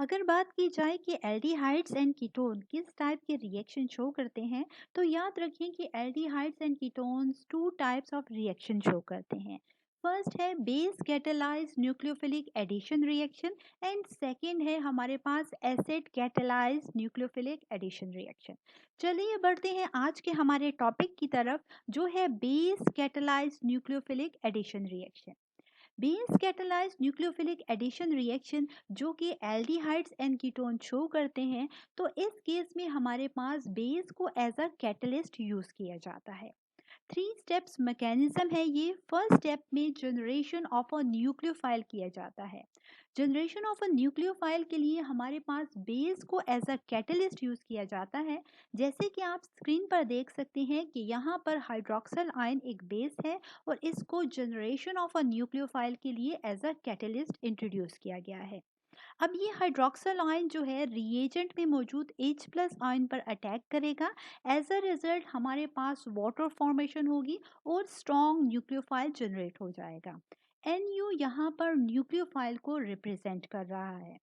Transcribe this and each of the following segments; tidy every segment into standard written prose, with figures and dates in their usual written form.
अगर बात की जाए कि एल्डिहाइड्स एंड कीटोन किस टाइप के रिएक्शन शो करते हैं, तो याद रखिए कि aldehydes and ketones two types of reaction show करते हैं। फर्स्ट है base catalyse nucleophilic addition reaction and second है हमारे पास acid catalyse nucleophilic addition reaction. चलिए बढ़ते हैं आज के हमारे टॉपिक की तरफ, जो है base catalyse nucleophilic addition reaction. Base catalyse nucleophilic addition reaction जो कि एल्डिहाइड्स एंड कीटोन शो करते हैं, तो इस केस में हमारे पास बेस को एज अ कैटलिस्ट यूज किया जाता है। थ्री स्टेप्स मैकेनिज्म है ये। फर्स्ट स्टेप में जनरेशन ऑफ अ न्यूक्लियोफाइल किया जाता है। जनरेशन ऑफ अ न्यूक्लियोफाइल के लिए हमारे पास बेस को एज अ कैटलिस्ट यूज किया जाता है। जैसे कि आप स्क्रीन पर देख सकते हैं कि यहाँ पर हाइड्रोक्सल आयन एक बेस है और इसको जनरेशन ऑफ अ न्यूक्लियोफाइल के लिए एज अ कैटलिस्ट इंट्रोड्यूस किया गया है। अब ये हाइड्रोक्सल आयन जो है रिएजेंट में मौजूद H प्लस आयन पर अटैक करेगा। एज अ रिजल्ट हमारे पास वाटर फॉर्मेशन होगी और स्ट्रॉन्ग न्यूक्लियोफाइल जनरेट हो जाएगा। NU यहाँ पर न्यूक्लियोफाइल को रिप्रेजेंट कर रहा है।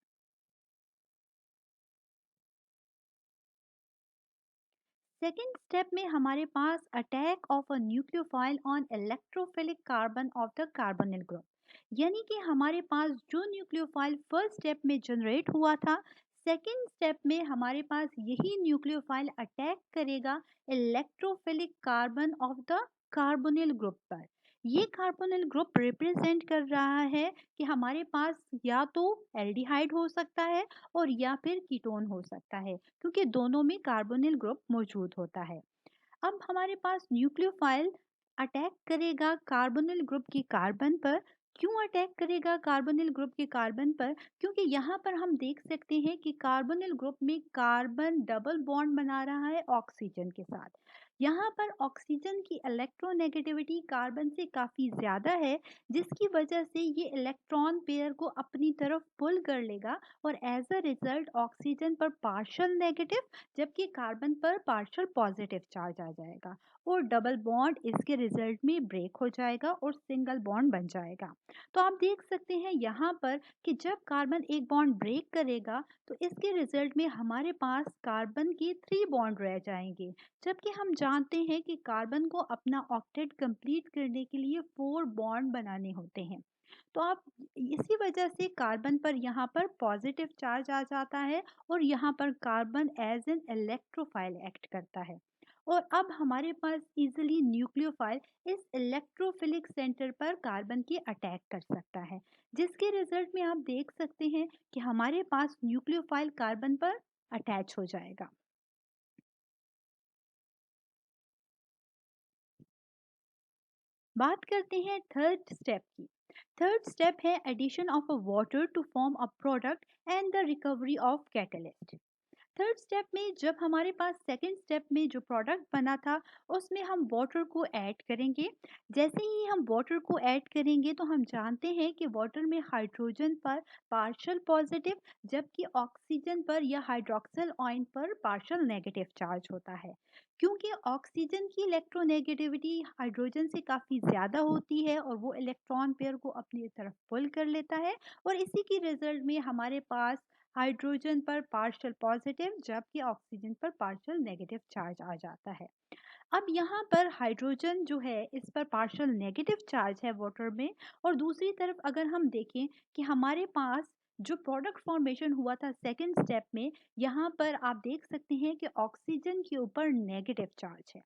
सेकेंड स्टेप में हमारे पास attack of a nucleophile on electrophilic carbon of the carbonyl group, यानी कि हमारे पास जो न्यूक्लियोफाइल फर्स्ट स्टेप में जनरेट हुआ था, सेकेंड स्टेप में हमारे पास यही न्यूक्लियोफाइल अटैक करेगा electrophilic carbon of the carbonyl group पर। ये कार्बोनिल ग्रुप रिप्रेजेंट कर रहा है कि हमारे पास या तो एल्डिहाइड हो सकता है और या फिर कीटोन हो सकता है, क्योंकि दोनों में कार्बोनिल ग्रुप मौजूद होता है। अब हमारे पास न्यूक्लियोफाइल अटैक करेगा कार्बोनिल ग्रुप की कार्बन पर। क्यों अटैक करेगा कार्बोनिल ग्रुप के कार्बन पर? क्योंकि यहाँ पर हम देख सकते हैं कि कार्बोनिल ग्रुप में कार्बन डबल बॉन्ड बना रहा है ऑक्सीजन के साथ। यहाँ पर ऑक्सीजन की इलेक्ट्रोनेगेटिविटी कार्बन से काफ़ी ज़्यादा है, जिसकी वजह से ये इलेक्ट्रॉन पेयर को अपनी तरफ पुल कर लेगा और एज अ रिजल्ट ऑक्सीजन पर पार्शियल नेगेटिव जबकि कार्बन पर पार्शियल पॉजिटिव चार्ज आ जाएगा और डबल बॉन्ड इसके रिजल्ट में ब्रेक हो जाएगा और सिंगल बॉन्ड बन जाएगा। तो आप देख सकते हैं यहाँ पर कि जब कार्बन एक बॉन्ड ब्रेक करेगा तो इसके रिजल्ट में हमारे पास कार्बन के 3 बॉन्ड रह जाएंगे, जबकि हम जानते हैं कि कार्बन को अपना ऑक्टेट कंप्लीट करने के लिए 4 बॉन्ड बनाने होते हैं। तो आप इसी वजह से कार्बन पर यहाँ पर पॉजिटिव चार्ज आ जाता है और यहाँ पर carbon as an electrophile act करता है। और अब हमारे पास इजीली न्यूक्लियोफाइल इस इलेक्ट्रोफिलिक सेंटर पर कार्बन की अटैक कर सकता है, जिसके रिजल्ट में आप देख सकते हैं कि हमारे पास न्यूक्लियोफाइल कार्बन पर अटैच हो जाएगा। बात करते हैं थर्ड स्टेप की। थर्ड स्टेप है addition of a water to form a product and the recovery of catalyst. Third step में जब हमारे पास सेकंड स्टेप में जो प्रोडक्ट बना था उसमें हम वाटर को ऐड करेंगे। जैसे ही हम वाटर को ऐड करेंगे तो हम जानते हैं कि वाटर में हाइड्रोजन पर पार्शियल पॉजिटिव जबकि ऑक्सीजन पर या हाइड्रोक्सिल आयन पर पार्शियल नेगेटिव चार्ज होता है। क्योंकि ऑक्सीजन की इलेक्ट्रोनेगेटिविटी हाइड्रोजन से काफ़ी ज़्यादा होती है और वो इलेक्ट्रॉन पेयर को अपनी तरफ पुल कर लेता है और इसी की रिजल्ट में हमारे पास हाइड्रोजन पर पार्शियल पॉजिटिव जबकि ऑक्सीजन पर पार्शियल नेगेटिव चार्ज आ जाता है। अब यहाँ पर हाइड्रोजन जो है इस पर पार्शियल नेगेटिव चार्ज है वाटर में, और दूसरी तरफ अगर हम देखें कि हमारे पास जो प्रोडक्ट फॉर्मेशन हुआ था सेकंड स्टेप में, यहाँ पर आप देख सकते हैं कि ऑक्सीजन के ऊपर नेगेटिव चार्ज है।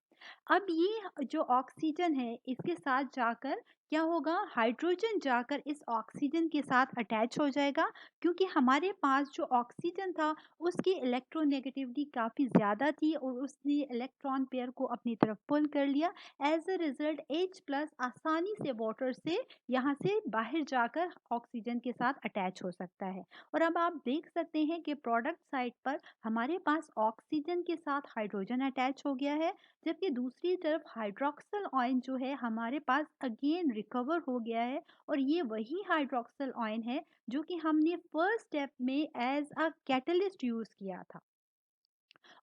अब ये जो ऑक्सीजन है इसके साथ जाकर क्या होगा, हाइड्रोजन जाकर इस ऑक्सीजन के साथ अटैच हो जाएगा, क्योंकि हमारे पास जो ऑक्सीजन था उसकी इलेक्ट्रोनेगेटिविटी काफ़ी ज़्यादा थी और उसने इलेक्ट्रॉन पेयर को अपनी तरफ पुल कर लिया। As a result H plus आसानी से वाटर से यहाँ से बाहर जाकर ऑक्सीजन के साथ अटैच हो सकता है। और अब आप देख सकते हैं कि प्रोडक्ट साइड पर हमारे पास ऑक्सीजन के साथ हाइड्रोजन अटैच हो गया है, जबकि दूसरी तरफ हाइड्रोक्सल आयन जो है हमारे पास अगेन रिकवर हो गया है और ये वही हाइड्रोक्सल आयन है जो कि हमने फर्स्ट स्टेप में एज अ कैटलिस्ट यूज किया था।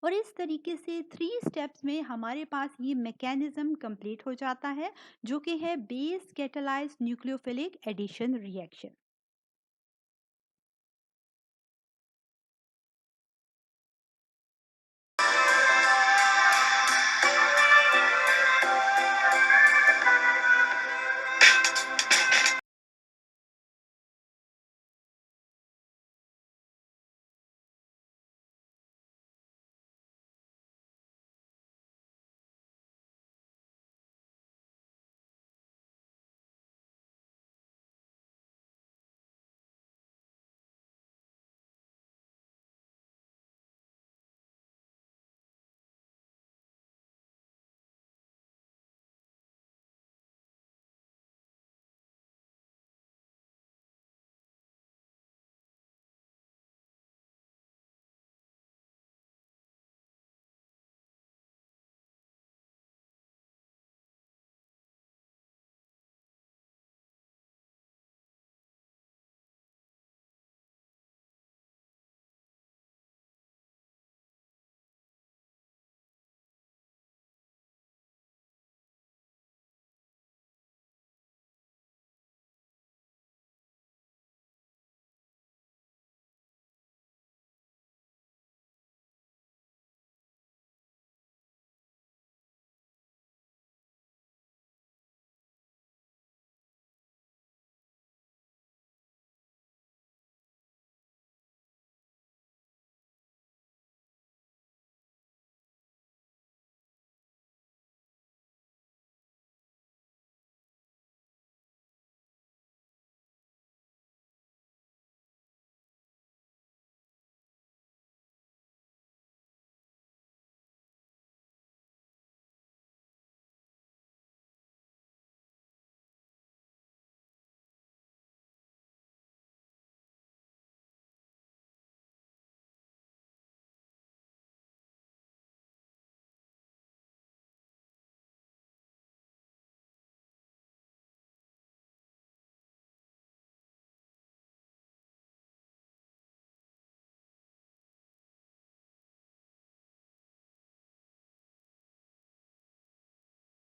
और इस तरीके से थ्री स्टेप्स में हमारे पास ये मैकेनिज्म कंप्लीट हो जाता है, जो कि है base catalyse nucleophilic addition reaction.